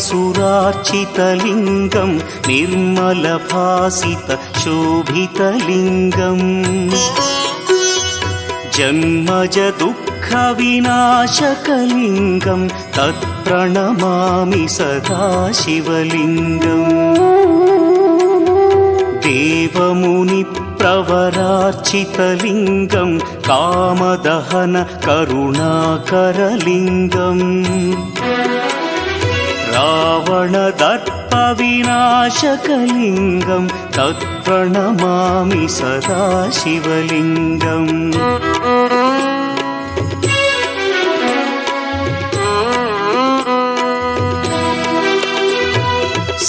सर्वसुरार्चितलिङ्गं निर्मलभासितशोभितलिङ्गम् जन्मज दुःखविनाशकलिङ्गं तत्प्रणमामि सदा शिवलिङ्गम् देवमुनिप्रवरार्चितलिङ्गं कामदहन करुणाकरलिङ्गम् रावणदर्पविनाशकलिङ्गं तत्प्रणमामि सदा शिवलिङ्गम्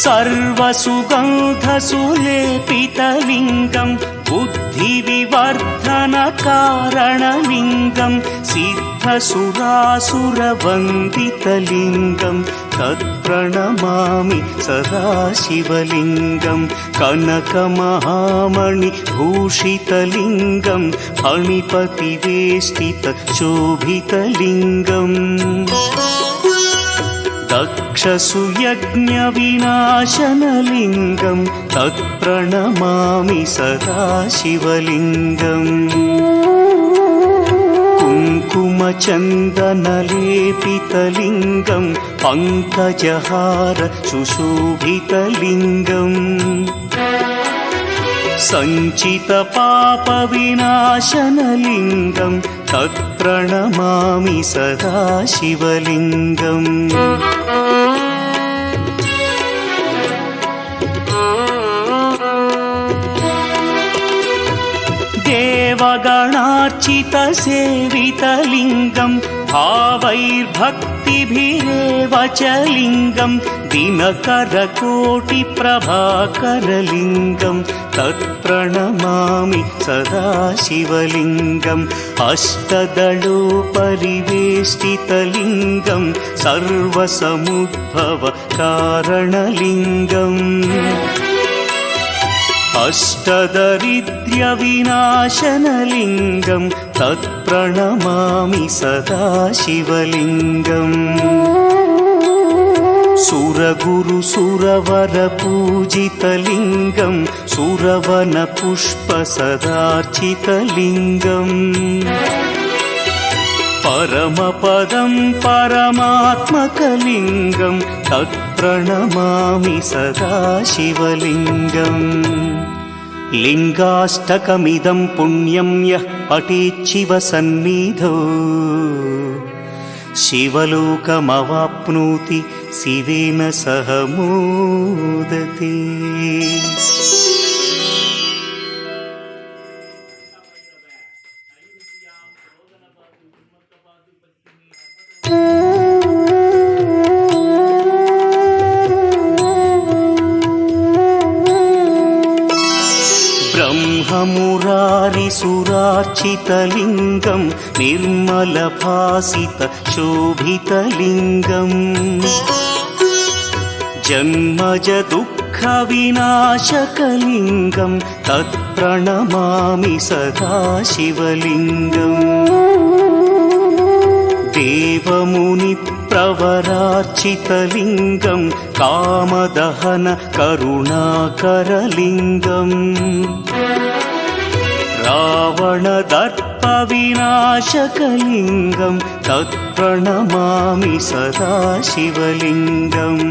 सर्वसुगन्धसुलेपितलिङ्गं बुद्धिविवर्धनकारणलिङ्गं सिद्धसुरासुरवन्दितलिङ्गं तत्प्रणमामि सदा शिवलिङ्गं कनकमहामणिभूषितलिङ्गं फणिपतिवेष्टितशोभितलिङ्गम् दक्षसुयज्ञविनाशनलिङ्गं तत्प्रणमामि सदा शिवलिङ्गम् कुङ्कुमचन्दनलेपितलिङ्गं पङ्कजहार सुशोभितलिङ्गम् सञ्चितपापविनाशनलिङ्गं तत्प्रणमामि सदा शिवलिङ्गम् देवगणार्चितसेवितलिङ्गं भावैर्भक्तिभिरेव च लिङ्गं दिनकरकोटिप्रभाकरलिङ्गं तत्प्रणमामि सदा शिवलिङ्गम् अष्टदलोपरिवेष्टितलिङ्गं सर्वसमुद्भवकारणलिङ्गम् अष्टदरिद्र्यविनाशनलिङ्गं तत्प्रणमामि सदा शिवलिङ्गम् सुरगुरुसुरवरपूजितलिङ्गं सुरवनपुष्पसदार्चितलिङ्गम् परमपदं परमात्मकलिङ्गं तत्प्रणमामि सदा शिवलिङ्गम् लिङ्गाष्टकमिदं पुण्यं यः पठेच्छिवसन्निधौ शिवलोकमवाप्नोति शिवेन सह मोदते। ब्रह्ममुरारिसुरार्चितलिङ्गं निर्मलभासितशोभितलिङ्गम् जन्मज दुःखविनाशकलिङ्गं तत्प्रणमामि सदा शिवलिङ्गम् देवमुनिप्रवरार्चितलिङ्गं कामदहन करुणाकरलिङ्गम् रावणदर्पविनाशकलिङ्गं तत्प्रणमामि सदा शिवलिङ्गम्